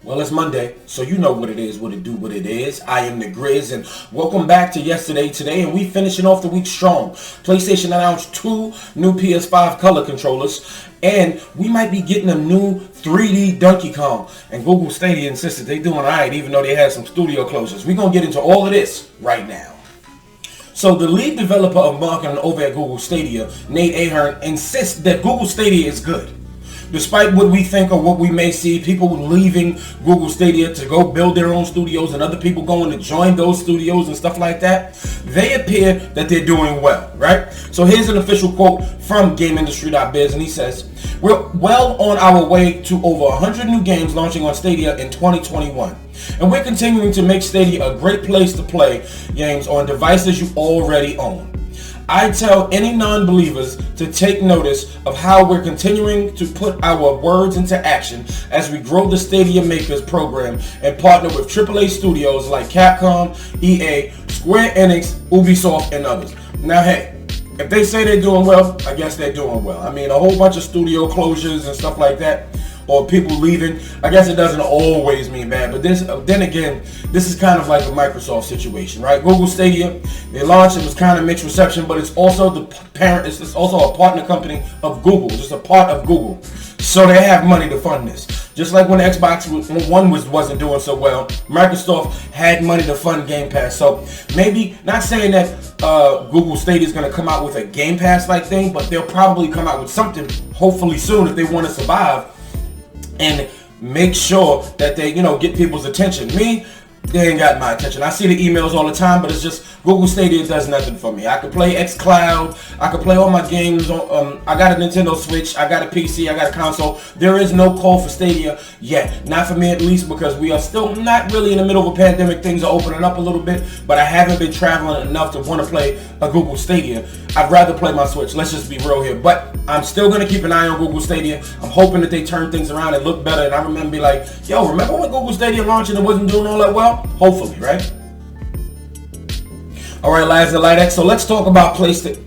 Well, it's Monday, so you know what it is, what it is. I am the Grizz, and welcome back to Yesterday Today, and we finishing off the week strong. PlayStation announced 2 new PS5 color controllers, and we might be getting a new 3D Donkey Kong. And Google Stadia insisted they doing alright, even though they had some studio closures. We're going to get into all of this right now. So the lead developer of marketing over at Google Stadia, Nate Ahern, insists that Google Stadia is good. Despite what we think or what we may see, people leaving Google Stadia to go build their own studios and other people going to join those studios and stuff like that, they appear that they're doing well, right? So here's an official quote from GameIndustry.biz, and he says, "We're well on our way to over 100 new games launching on Stadia in 2021. And we're continuing to make Stadia a great place to play games on devices you already own. I tell any non-believers to take notice of how we're continuing to put our words into action as we grow the Stadia Makers program and partner with AAA studios like Capcom, EA, Square Enix, Ubisoft, and others." Now, hey, if they say they're doing well, I guess they're doing well. I mean, a whole bunch of studio closures and stuff like that, or people leaving, I guess it doesn't always mean bad. But then again, this is kind of like a Microsoft situation, right? Google Stadia, they launched, it was kind of mixed reception, but it's also the parent, it's also a partner company of Google, just a part of Google. So they have money to fund this. Just like when Xbox One wasn't doing so well, Microsoft had money to fund Game Pass. So maybe, not saying that Google Stadia is going to come out with a Game Pass like thing, but they'll probably come out with something hopefully soon if they want to survive and make sure that they, get people's attention. Me, they ain't got my attention. I see the emails all the time, but it's just Google Stadia does nothing for me. I could play xCloud. I could play all my games on. I got a Nintendo Switch. I got a PC. I got a console. There is no call for Stadia yet. Not for me at least, because we are still not really in the middle of a pandemic. Things are opening up a little bit, but I haven't been traveling enough to want to play a Google Stadia. I'd rather play my Switch. Let's just be real here. But I'm still going to keep an eye on Google Stadia. I'm hoping that they turn things around and look better. And I remember be like, yo, remember when Google Stadia launched and it wasn't doing all that well? Hopefully, right? All right, lads and light X. So let's talk about PlayStation.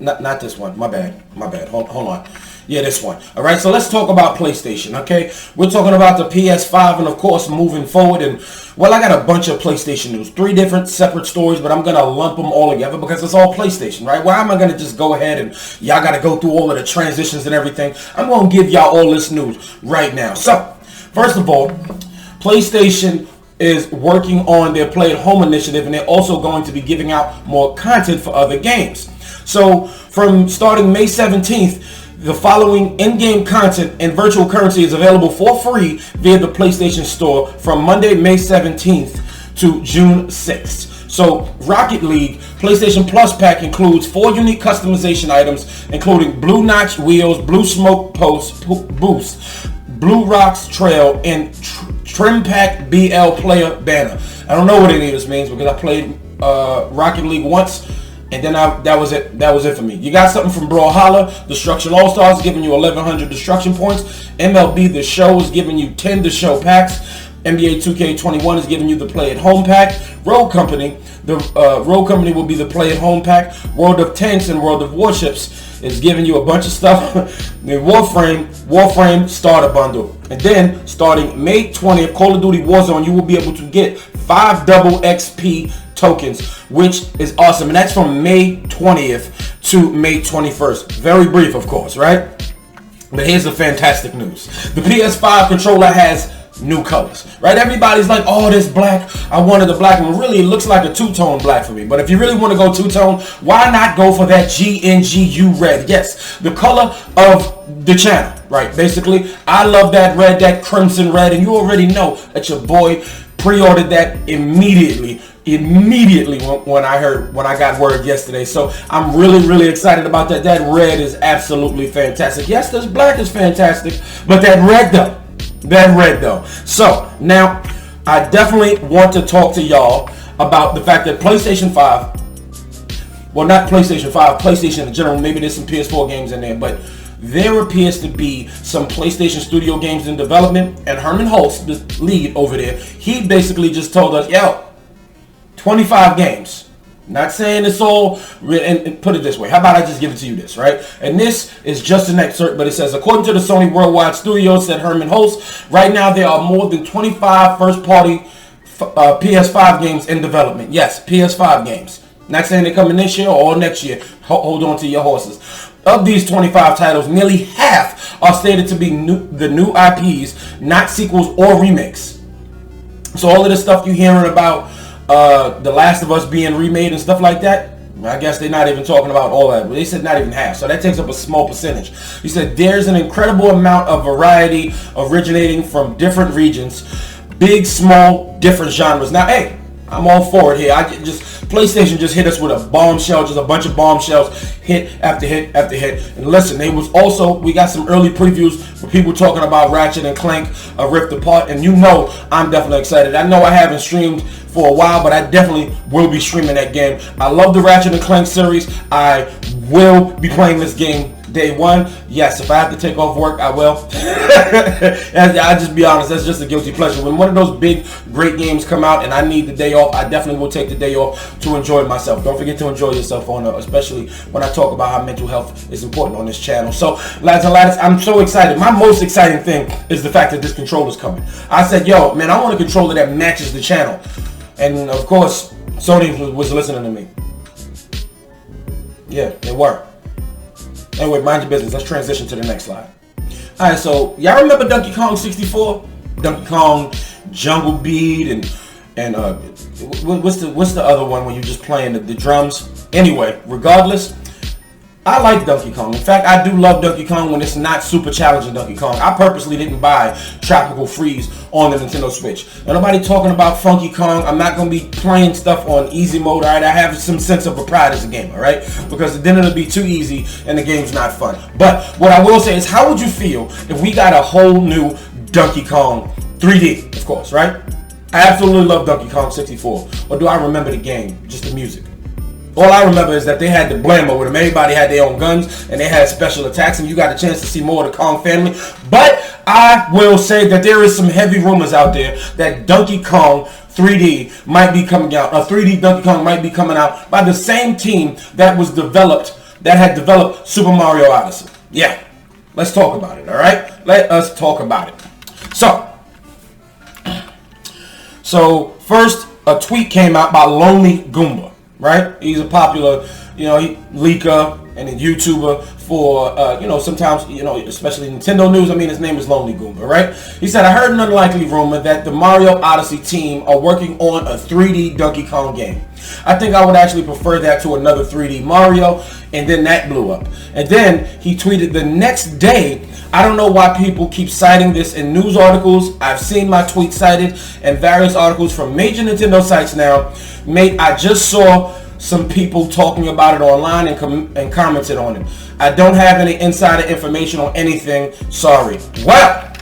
Not this one. My bad. Hold on. Yeah, this one. All right, so let's talk about PlayStation, okay? We're talking about the PS5 and, of course, moving forward. And, well, I got a bunch of PlayStation news. 3 different separate stories, but I'm going to lump them all together because it's all PlayStation, right? Why am I going to just go ahead and y'all got to go through all of the transitions and everything? I'm going to give y'all all this news right now. So, first of all, PlayStation is working on their Play at Home initiative, and they're also going to be giving out more content for other games. So, from starting May 17th, the following in-game content and virtual currency is available for free via the PlayStation Store from Monday, May 17th to June 6th. So, Rocket League PlayStation Plus pack includes 4 unique customization items, including Blue Notch wheels, Blue Smoke Post boost, Blue Rocks Trail, and Trim Pack BL Player Banner. I don't know what any of this means because I played Rocket League once, and then that was it. That was it for me. You got something from Brawlhalla. Destruction All Stars giving you 1,100 destruction points. MLB The Show is giving you 10 The Show packs. NBA 2K21 is giving you the Play at Home pack. Rogue Company, Rogue Company will be the Play at Home pack. World of Tanks and World of Warships is giving you a bunch of stuff. The Warframe Starter Bundle. And then, starting May 20th, Call of Duty Warzone, you will be able to get 5 double XP tokens, which is awesome. And that's from May 20th to May 21st. Very brief, of course, right? But here's the fantastic news. The PS5 controller has new colors, right? Everybody's like, oh, this black, I wanted the black one. Really, it looks like a two-tone black for me. But if you really want to go two-tone, why not go for that GNGU red? Yes, the color of the channel, right? Basically, I love that red, that crimson red, and you already know that your boy pre-ordered that immediately when I got word yesterday. So I'm really excited about that. That red is absolutely fantastic. Yes, this black is fantastic, but that red though. So now I definitely want to talk to y'all about the fact that PlayStation 5, well, not PlayStation 5, PlayStation in general, maybe there's some PS4 games in there, but there appears to be some PlayStation Studio games in development, and Herman Hulst, the lead over there, he basically just told us, yo, 25 games. Not saying it's all, and put it this way. How about I just give it to you this, right? And this is just an excerpt, but it says, according to the Sony Worldwide Studios, said Hermen Hulst, right now there are more than 25 first-party PS5 games in development. Yes, PS5 games. Not saying they're coming this year or next year. Hold on to your horses. Of these 25 titles, nearly half are stated to be the new IPs, not sequels or remakes. So all of this stuff you're hearing about The Last of Us being remade and stuff like that, I guess they're not even talking about all that. They said not even half, so that takes up a small percentage. He said there's an incredible amount of variety originating from different regions, big, small, different genres. Now, hey, I'm all for it here. PlayStation just hit us with a bombshell, just a bunch of bombshells, hit after hit after hit. And listen, we got some early previews for people talking about Ratchet and Clank, A Rift Apart, and you know I'm definitely excited. I know I haven't streamed for a while, but I definitely will be streaming that game. I love the Ratchet and Clank series. I will be playing this game day one. Yes, if I have to take off work, I will. I'll just be honest, that's just a guilty pleasure. When one of those big, great games come out and I need the day off, I definitely will take the day off to enjoy myself. Don't forget to enjoy yourself especially when I talk about how mental health is important on this channel. So, lads and lads, I'm so excited. My most exciting thing is the fact that this controller's coming. I said, yo, man, I want a controller that matches the channel. And, of course, Sony was listening to me. Yeah, it worked. Anyway, mind your business. Let's transition to the next slide. Alright, so y'all remember Donkey Kong 64? Donkey Kong, Jungle Beat, and what's the other one when you're just playing the drums? Anyway, regardless, I like Donkey Kong. In fact, I do love Donkey Kong when it's not super challenging Donkey Kong. I purposely didn't buy Tropical Freeze on the Nintendo Switch. And nobody talking about Funky Kong. I'm not going to be playing stuff on easy mode, alright? I have some sense of pride as a gamer, right? Because then it'll be too easy and the game's not fun. But what I will say is, how would you feel if we got a whole new Donkey Kong 3D, of course, right? I absolutely love Donkey Kong 64. Or do I remember the game? Just the music. All I remember is that they had the blammo with them. Everybody had their own guns and they had special attacks, and you got a chance to see more of the Kong family. But I will say that there is some heavy rumors out there that Donkey Kong 3D might be coming out. 3D Donkey Kong might be coming out by the same team that had developed Super Mario Odyssey. Yeah, let's talk about it, all right? Let us talk about it. So first, a tweet came out by Lonely Goomba. Right? He's a popular, leaker and a YouTuber for, sometimes, especially Nintendo news. I mean, his name is Lonely Goomba, right? He said, I heard an unlikely rumor that the Mario Odyssey team are working on a 3D Donkey Kong game. I think I would actually prefer that to another 3D Mario, and then that blew up. And then he tweeted the next day, I don't know why people keep citing this in news articles. I've seen my tweet cited in various articles from major Nintendo sites now. Mate, I just saw some people talking about it online and commented on it. I don't have any insider information on anything. Sorry. Well,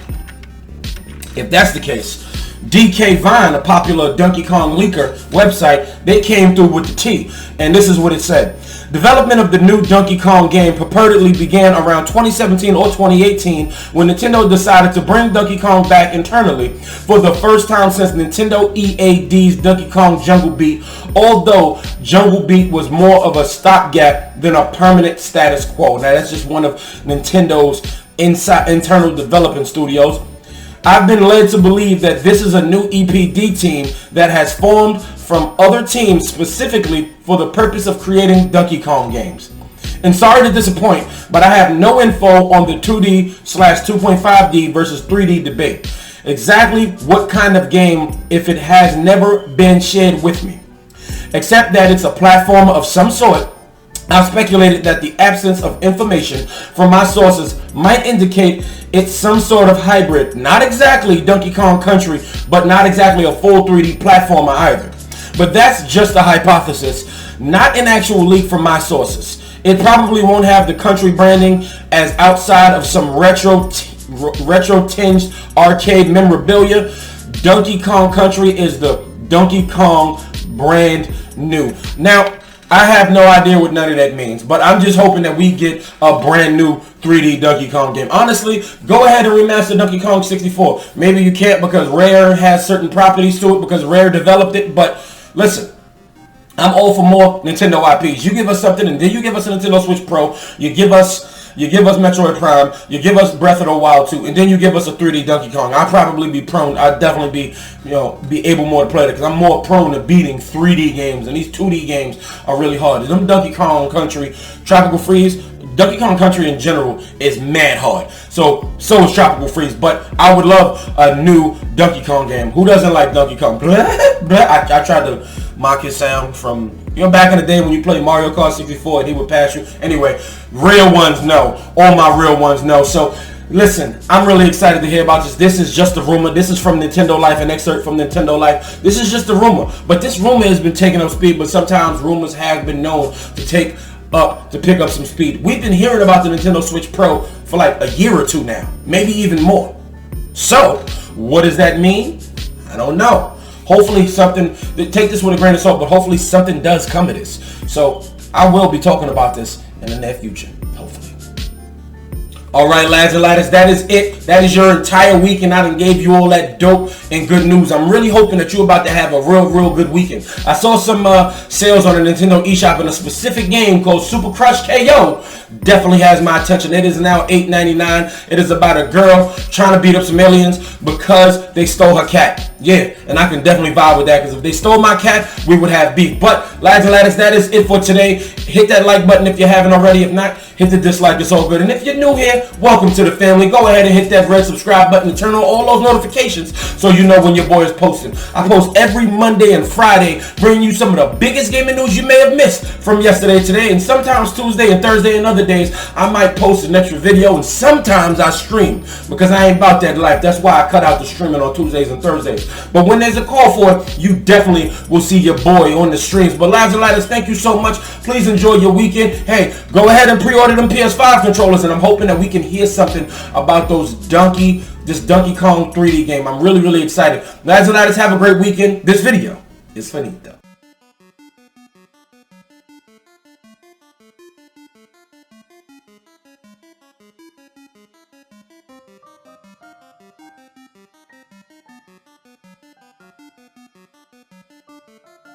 if that's the case, DK Vine, a popular Donkey Kong leaker website, they came through with the tea. And this is what it said. Development of the new Donkey Kong game purportedly began around 2017 or 2018 when Nintendo decided to bring Donkey Kong back internally for the first time since Nintendo EAD's Donkey Kong Jungle Beat, although Jungle Beat was more of a stopgap than a permanent status quo. Now that's just one of Nintendo's internal development studios. I've been led to believe that this is a new EPD team that has formed from other teams specifically for the purpose of creating Donkey Kong games. And sorry to disappoint, but I have no info on the 2D/2.5D versus 3D debate. Exactly what kind of game if it has never been shared with me. Except that it's a platform of some sort. I've speculated that the absence of information from my sources might indicate it's some sort of hybrid. Not exactly Donkey Kong Country, but not exactly a full 3D platformer either. But that's just a hypothesis, not an actual leak from my sources. It probably won't have the country branding as outside of some retro-tinged arcade memorabilia. Donkey Kong Country is the Donkey Kong brand new. Now, I have no idea what none of that means, but I'm just hoping that we get a brand new 3D Donkey Kong game. Honestly, go ahead and remaster Donkey Kong 64. Maybe you can't because Rare has certain properties to it because Rare developed it, but listen, I'm all for more Nintendo IPs. You give us something, and then you give us a Nintendo Switch Pro. You give us Metroid Prime. You give us Breath of the Wild 2, and then you give us a 3D Donkey Kong. I'd probably be prone. I'd definitely be able more to play it because I'm more prone to beating 3D games, and these 2D games are really hard. Them Donkey Kong Country, Tropical Freeze. Donkey Kong Country in general is mad hard. So is Tropical Freeze. But I would love a new Donkey Kong game. Who doesn't like Donkey Kong? I tried to mock his sound from, back in the day when you played Mario Kart 64 and he would pass you. Anyway, real ones know. All my real ones know. So listen, I'm really excited to hear about this. This is just a rumor. This is from Nintendo Life, an excerpt from Nintendo Life. This is just a rumor. But this rumor has been taking up speed, but sometimes rumors have been known to pick up some speed. We've been hearing about the Nintendo Switch Pro for like a year or two now, maybe even more. So, what does that mean? I don't know. Hopefully something, take this with a grain of salt, but hopefully something does come of this. So, I will be talking about this in the near future, hopefully. Alright, lads and laddies, that is it. That is your entire week, and I done gave you all that dope and good news. I'm really hoping that you're about to have a real good weekend. I saw some sales on the Nintendo eShop, and a specific game called Super Crush KO definitely has my attention. It is now $8.99. It is about a girl trying to beat up some aliens because they stole her cat. Yeah, and I can definitely vibe with that, because if they stole my cat, we would have beef. But, lads and laddies, that is it for today. Hit that like button if you haven't already. If not, hit the dislike. It's all good. And if you're new here, welcome to the family. Go ahead and hit that red subscribe button and turn on all those notifications so you know when your boy is posting. I post every Monday and Friday, bringing you some of the biggest gaming news you may have missed from yesterday, today, and sometimes Tuesday and Thursday and other days. I might post an extra video, and sometimes I stream because I ain't about that life. That's why I cut out the streaming on Tuesdays and Thursdays. But when there's a call for it, you definitely will see your boy on the streams. But lads and ladders, thank you so much. Please enjoy your weekend. Hey, go ahead and pre-order them PS5 controllers, and I'm hoping that we can hear something about this Donkey Kong 3D game. I'm really excited. Lads and ladders, have a great weekend. This video is finito.